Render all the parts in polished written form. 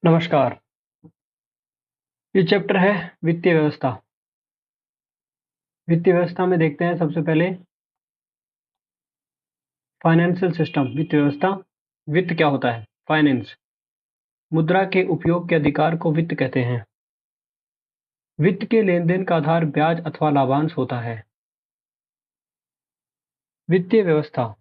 नमस्कार। ये चैप्टर है वित्तीय व्यवस्था। वित्तीय व्यवस्था में देखते हैं सबसे पहले फाइनेंशियल सिस्टम। वित्तीय व्यवस्था। वित्त क्या होता है? फाइनेंस। मुद्रा के उपयोग के अधिकार को वित्त कहते हैं। वित्त के लेन-देन का आधार ब्याज अथवा लाभांश होता है। वित्तीय व्यवस्था।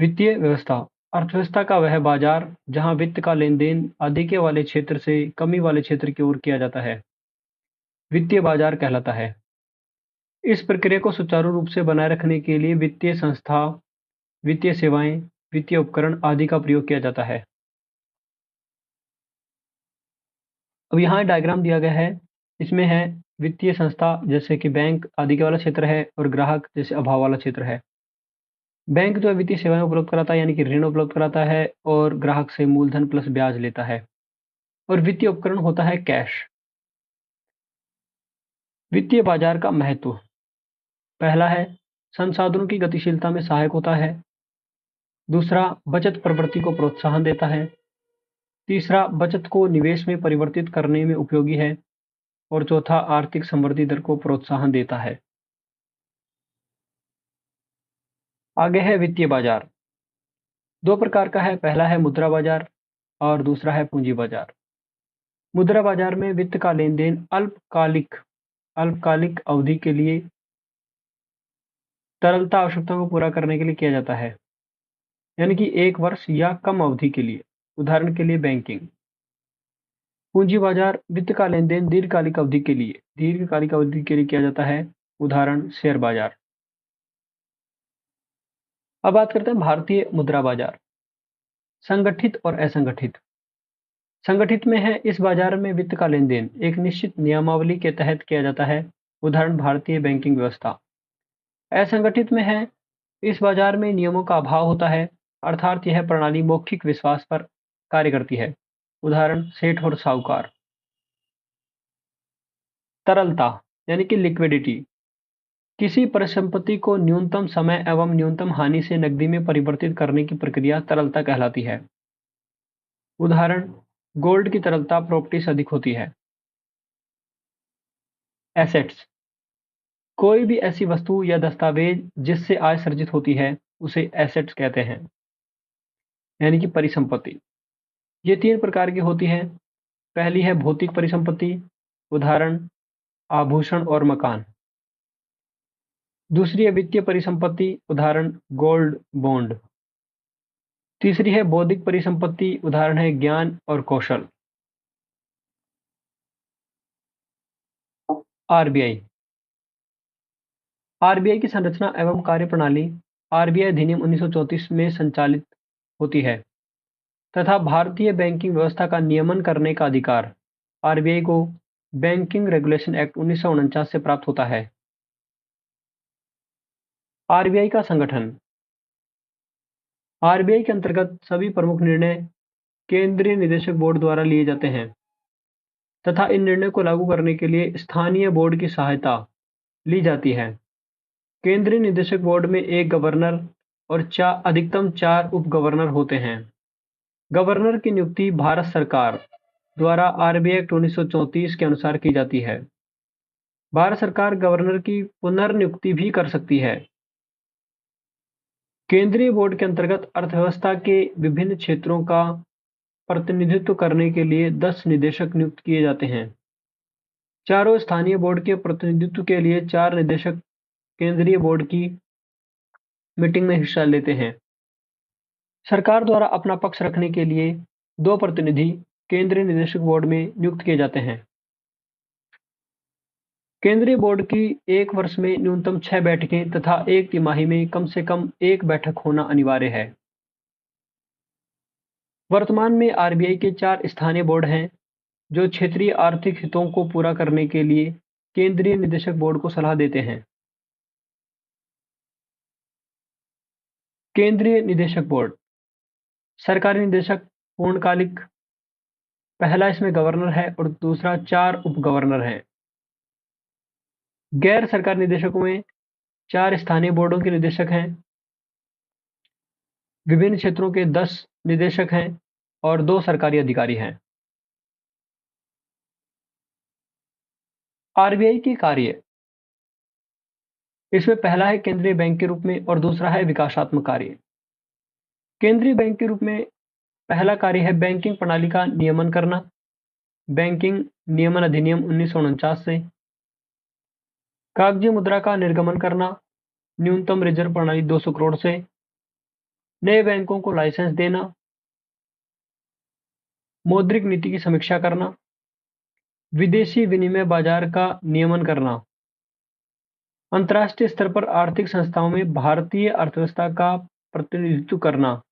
वित्तीय व्यवस्था अर्थव्यवस्था का वह बाजार जहां वित्त का लेन-देन अधिके वाले क्षेत्र से कमी वाले क्षेत्र की ओर किया जाता है, वित्तीय बाजार कहलाता है। इस प्रक्रिया को सुचारू रूप से बनाए रखने के लिए वित्तीय संस्था, वित्तीय सेवाएं, वित्तीय उपकरण आदि का प्रयोग किया जाता है। अब यहाँ डायग्राम दिया गया है, इसमें है वित्तीय संस्था जैसे कि बैंक आदि के वाला क्षेत्र है और ग्राहक जैसे अभाव वाला क्षेत्र है। बैंक जो है वित्तीय सेवाएं उपलब्ध कराता है यानी कि ऋण उपलब्ध कराता है और ग्राहक से मूलधन प्लस ब्याज लेता है। और वित्तीय उपकरण होता है कैश। वित्तीय बाजार का महत्व। पहला है संसाधनों की गतिशीलता में सहायक होता है। दूसरा, बचत प्रवृत्ति को प्रोत्साहन देता है। तीसरा, बचत को निवेश में परिवर्तित करने में उपयोगी है। और चौथा, आर्थिक समृद्धि दर को प्रोत्साहन देता है। आगे है वित्तीय बाजार। दो प्रकार का है, पहला है मुद्रा बाजार और दूसरा है पूंजी बाजार। मुद्रा बाजार में वित्त का लेन-देन अल्पकालिक अवधि के लिए तरलता आवश्यकताओं को पूरा करने के लिए किया जाता है, यानी कि 1 वर्ष या कम अवधि के लिए, उदाहरण के लिए बैंकिंग। पूंजी बाजार वित्त का लेन-देन दीर्घकालिक अवधि के लिए किया जाता है, उदाहरण शेयर बाजार। अब बात करते हैं भारतीय मुद्रा बाजार, संगठित और असंगठित। संगठित में है इस बाजार में वित्त का लेन-देन एक निश्चित नियमावली के तहत किया जाता है, उदाहरण भारतीय बैंकिंग व्यवस्था। असंगठित में है इस बाजार में नियमों का अभाव होता है, अर्थात यह प्रणाली मौखिक विश्वास पर कार्य करती है, उदाहरण सेठ और साहूकार। तरलता यानी कि लिक्विडिटी, किसी परिसंपत्ति को न्यूनतम समय एवं न्यूनतम हानि से नकदी में परिवर्तित करने की प्रक्रिया तरलता कहलाती है। उदाहरण, गोल्ड की तरलता प्रॉपर्टी से अधिक होती है। एसेट्स, कोई भी ऐसी वस्तु या दस्तावेज जिससे आय सर्जित होती है, उसे एसेट्स कहते हैं, यानी कि परिसंपत्ति। ये 3 प्रकार की होती है। पहली है भौतिक परिसंपत्ति, उदाहरण आभूषण और मकान। दूसरी है वित्तीय परिसंपत्ति, उदाहरण गोल्ड बॉन्ड। तीसरी है बौद्धिक परिसंपत्ति, उदाहरण है ज्ञान और कौशल। आरबीआई। आरबीआई की संरचना एवं कार्यप्रणाली आरबीआई अधिनियम 1934 में संचालित होती है तथा भारतीय बैंकिंग व्यवस्था का नियमन करने का अधिकार आरबीआई को बैंकिंग रेगुलेशन एक्ट 1949 से प्राप्त होता है। आरबीआई का संगठन। आरबीआई के अंतर्गत सभी प्रमुख निर्णय केंद्रीय निदेशक बोर्ड द्वारा लिए जाते हैं तथा इन निर्णयों को लागू करने के लिए स्थानीय बोर्ड की सहायता ली जाती है। केंद्रीय निदेशक बोर्ड में एक गवर्नर और अधिकतम 4 उप गवर्नर होते हैं। गवर्नर की नियुक्ति भारत सरकार द्वारा आरबीआई एक्ट 1934 के अनुसार की जाती है। भारत सरकार गवर्नर की पुनर्नियुक्ति भी कर सकती है। केंद्रीय बोर्ड के अंतर्गत अर्थव्यवस्था के विभिन्न क्षेत्रों का प्रतिनिधित्व करने के लिए 10 निदेशक नियुक्त किए जाते हैं। चारों स्थानीय बोर्ड के प्रतिनिधित्व के लिए 4 निदेशक केंद्रीय बोर्ड की मीटिंग में हिस्सा लेते हैं। सरकार द्वारा अपना पक्ष रखने के लिए 2 प्रतिनिधि केंद्रीय निदेशक बोर्ड में नियुक्त किए जाते हैं। केंद्रीय बोर्ड की 1 वर्ष में न्यूनतम 6 बैठकें तथा 1 तिमाही में कम से कम 1 बैठक होना अनिवार्य है। वर्तमान में आरबीआई के 4 स्थानीय बोर्ड हैं, जो क्षेत्रीय आर्थिक हितों को पूरा करने के लिए केंद्रीय निदेशक बोर्ड को सलाह देते हैं। केंद्रीय निदेशक बोर्ड। सरकारी निदेशक पूर्णकालिक, पहला इसमें गवर्नर है और दूसरा 4 उप गवर्नर हैं। गैर सरकारी निदेशकों में 4 स्थानीय बोर्डों के निदेशक हैं, विभिन्न क्षेत्रों के 10 निदेशक हैं और 2 सरकारी अधिकारी हैं। आरबीआई के कार्य, इसमें पहला है केंद्रीय बैंक के रूप में और दूसरा है विकासात्मक कार्य। केंद्रीय बैंक के रूप में पहला कार्य है बैंकिंग प्रणाली का नियमन करना, बैंकिंग नियमन अधिनियम 1949 से। कागजी मुद्रा का निर्गमन करना, न्यूनतम रिजर्व प्रणाली 200 करोड़ से। नए बैंकों को लाइसेंस देना। मौद्रिक नीति की समीक्षा करना। विदेशी विनिमय बाजार का नियमन करना। अंतर्राष्ट्रीय स्तर पर आर्थिक संस्थाओं में भारतीय अर्थव्यवस्था का प्रतिनिधित्व करना।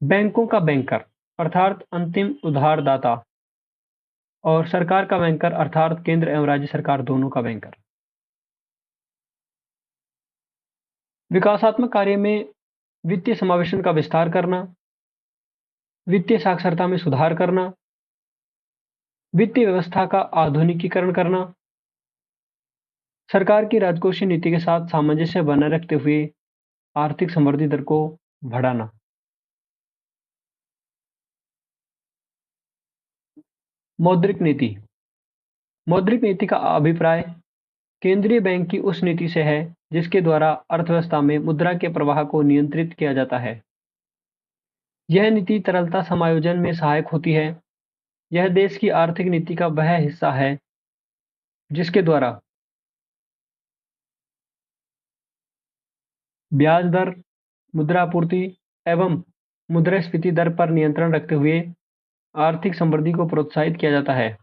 बैंकों का बैंकर अर्थात अंतिम उधारदाता और सरकार का बैंकर अर्थात केंद्र एवं राज्य सरकार दोनों का बैंकर। विकासात्मक कार्य में वित्तीय समावेशन का विस्तार करना, वित्तीय साक्षरता में सुधार करना, वित्तीय व्यवस्था का आधुनिकीकरण करना, सरकार की राजकोषीय नीति के साथ सामंजस्य बनाए रखते हुए आर्थिक समृद्धि दर को बढ़ाना। मौद्रिक नीति। मौद्रिक नीति का अभिप्राय केंद्रीय बैंक की उस नीति से है जिसके द्वारा अर्थव्यवस्था में मुद्रा के प्रवाह को नियंत्रित किया जाता है। यह नीति तरलता समायोजन में सहायक होती है। यह देश की आर्थिक नीति का वह हिस्सा है जिसके द्वारा ब्याज दर, मुद्रापूर्ति एवं मुद्रास्फीति दर पर नियंत्रण रखते हुए आर्थिक समृद्धि को प्रोत्साहित किया जाता है।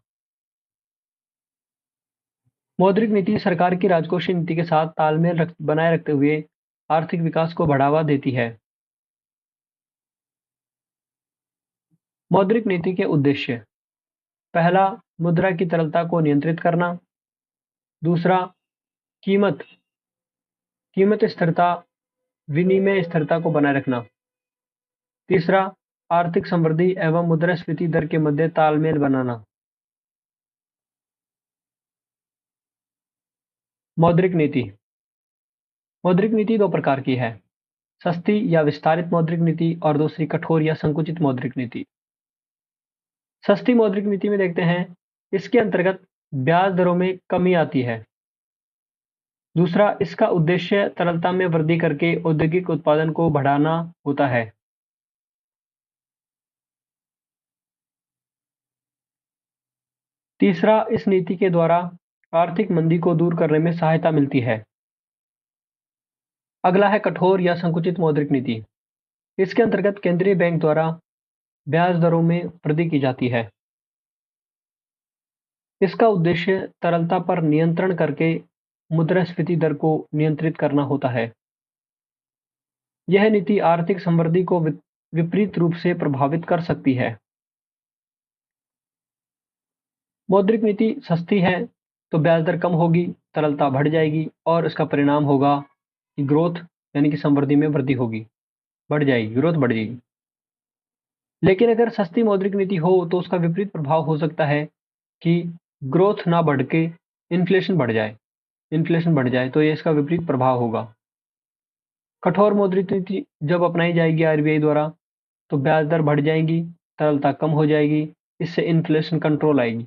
मौद्रिक नीति सरकार की राजकोषीय नीति के साथ तालमेल बनाए रखते हुए आर्थिक विकास को बढ़ावा देती है। मौद्रिक नीति के उद्देश्य: पहला, मुद्रा की तरलता को नियंत्रित करना। दूसरा, कीमत स्थिरता, विनिमय स्थिरता को बनाए रखना। तीसरा, आर्थिक समृद्धि एवं मुद्रास्फीति दर के मध्य तालमेल बनाना। मौद्रिक नीति। मौद्रिक नीति दो प्रकार की है: सस्ती या विस्तारित मौद्रिक नीति और दूसरी कठोर या संकुचित मौद्रिक नीति। सस्ती मौद्रिक नीति में देखते हैं, इसके अंतर्गत ब्याज दरों में कमी आती है। दूसरा, इसका उद्देश्य तरलता में वृद्धि करके औद्योगिक उत्पादन को बढ़ाना होता है। तीसरा, इस नीति के द्वारा आर्थिक मंदी को दूर करने में सहायता मिलती है। अगला है कठोर या संकुचित मौद्रिक नीति। इसके अंतर्गत केंद्रीय बैंक द्वारा ब्याज दरों में वृद्धि की जाती है। इसका उद्देश्य तरलता पर नियंत्रण करके मुद्रास्फीति दर को नियंत्रित करना होता है। यह नीति आर्थिक समृद्धि को विपरीत रूप से प्रभावित कर सकती है। मौद्रिक नीति सस्ती है तो ब्याज दर कम होगी, तरलता बढ़ जाएगी और इसका परिणाम होगा कि ग्रोथ यानी कि समृद्धि में वृद्धि होगी, बढ़ जाएगी, ग्रोथ बढ़ जाएगी। लेकिन अगर सस्ती मौद्रिक नीति हो तो उसका विपरीत प्रभाव हो सकता है कि ग्रोथ ना बढ़ के इन्फ्लेशन बढ़ जाए। इन्फ्लेशन बढ़ जाए तो ये इसका विपरीत प्रभाव होगा। कठोर मौद्रिक नीति जब अपनाई जाएगी आरबीआई द्वारा तो ब्याज दर बढ़ जाएगी, तरलता कम हो जाएगी, इससे इन्फ्लेशन कंट्रोल आएगी।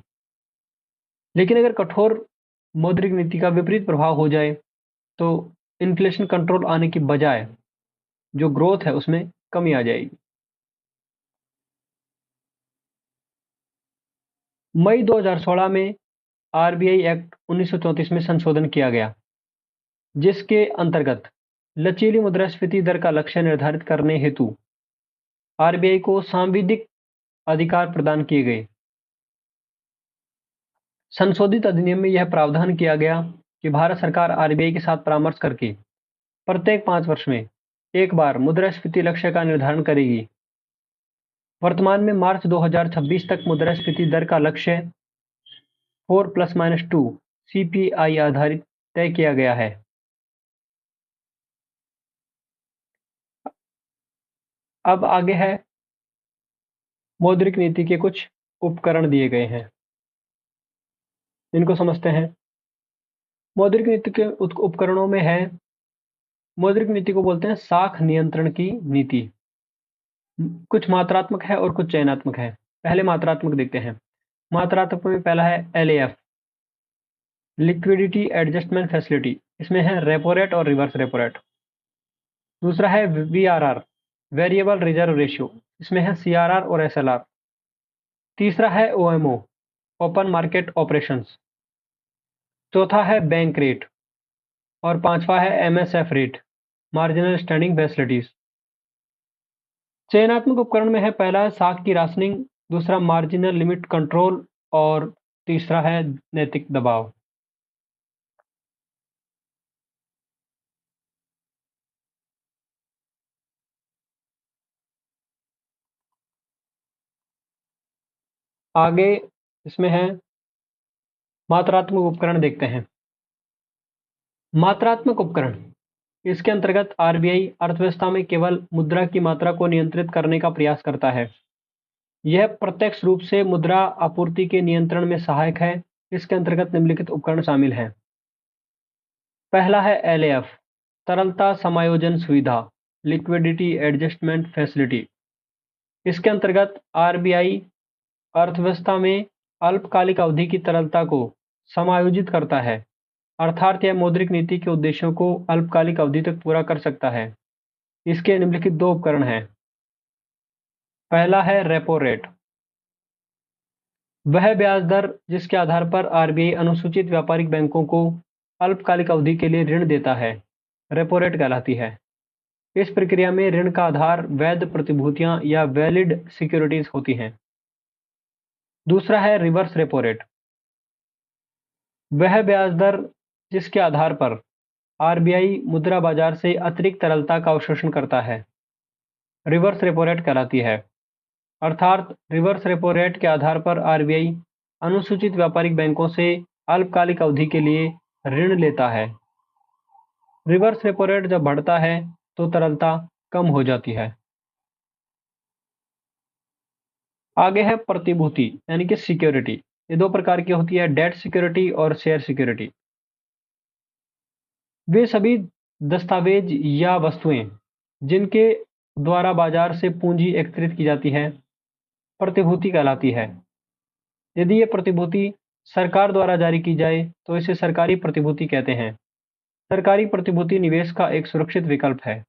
लेकिन अगर कठोर मौद्रिक नीति का विपरीत प्रभाव हो जाए तो इन्फ्लेशन कंट्रोल आने की बजाय जो ग्रोथ है उसमें कमी आ जाएगी। मई 2016 में आरबीआई एक्ट 1934 में संशोधन किया गया, जिसके अंतर्गत लचीली मुद्रास्फीति दर का लक्ष्य निर्धारित करने हेतु आरबीआई को सांविधिक अधिकार प्रदान किए गए। संशोधित अधिनियम में यह प्रावधान किया गया कि भारत सरकार आरबीआई के साथ परामर्श करके प्रत्येक 5 वर्ष में एक बार मुद्रास्फीति लक्ष्य का निर्धारण करेगी। वर्तमान में मार्च 2026 तक मुद्रास्फीति दर का लक्ष्य 4+-2 सीपीआई आधारित तय किया गया है। अब आगे है मौद्रिक नीति के कुछ उपकरण दिए गए हैं, इनको समझते हैं। मौद्रिक नीति के उपकरणों में है, मौद्रिक नीति को बोलते हैं साख नियंत्रण की नीति। कुछ मात्रात्मक है और कुछ चयनात्मक है। पहले मात्रात्मक देखते हैं। मात्रात्मक में पहला है LAF, लिक्विडिटी एडजस्टमेंट फैसिलिटी। इसमें है रेपो रेट और रिवर्स रेपो रेट। दूसरा है VRR, वेरिएबल रिजर्व रेशियो। इसमें है CRR और SLR। तीसरा है OMO, ओपन मार्केट ऑपरेशंस। चौथा है बैंक रेट और पांचवा है MSF rate, marginal standing facilities. चयनात्मक उपकरण में है पहला है साख की राशनिंग, दूसरा मार्जिनल लिमिट कंट्रोल और तीसरा है नैतिक दबाव। आगे इसमें है मात्रात्मक उपकरण देखते हैं। मात्रात्मक उपकरण, इसके अंतर्गत RBI अर्थव्यवस्था में केवल मुद्रा की मात्रा को नियंत्रित करने का प्रयास करता है। यह प्रत्यक्ष रूप से मुद्रा आपूर्ति के नियंत्रण में सहायक है। इसके अंतर्गत निम्नलिखित उपकरण शामिल हैं। पहला है LAF, तरलता समायोजन सुविधा, लिक्विडिटी एडजस्टमेंट फैसिलिटी। इसके अंतर्गत RBI अर्थव्यवस्था में अल्पकालिक अवधि की तरलता को समायोजित करता है, अर्थात यह मौद्रिक नीति के उद्देश्यों को अल्पकालिक अवधि तक पूरा कर सकता है। इसके निम्नलिखित दो उपकरण हैं। पहला है रेपो रेट, वह ब्याज दर जिसके आधार पर RBI अनुसूचित व्यापारिक बैंकों को अल्पकालिक अवधि के लिए ऋण देता है, रेपो रेट कहलाती है। इस प्रक्रिया में ऋण का आधार वैध प्रतिभूतियां या वैलिड सिक्योरिटीज होती हैं। दूसरा है रिवर्स रेपो रेट, वह ब्याज दर जिसके आधार पर RBI मुद्रा बाजार से अतिरिक्त तरलता का अवशोषण करता है, रिवर्स रेपो रेट कहलाती है। अर्थात रिवर्स रेपो रेट के आधार पर RBI अनुसूचित व्यापारिक बैंकों से अल्पकालिक अवधि के लिए ऋण लेता है। रिवर्स रेपो रेट जब बढ़ता है तो तरलता कम हो जाती है। आगे है प्रतिभूति यानी कि सिक्योरिटी। ये दो प्रकार की होती है, डेट सिक्योरिटी और शेयर सिक्योरिटी। वे सभी दस्तावेज या वस्तुएं जिनके द्वारा बाजार से पूंजी एकत्रित की जाती है, प्रतिभूति कहलाती है। यदि ये प्रतिभूति सरकार द्वारा जारी की जाए तो इसे सरकारी प्रतिभूति कहते हैं। सरकारी प्रतिभूति निवेश का एक सुरक्षित विकल्प है।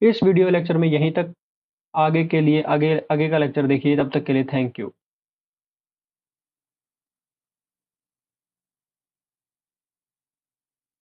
इस वीडियो लेक्चर में यहीं तक। आगे के लिए आगे आगे का लेक्चर देखिए। तब तक के लिए थैंक यू।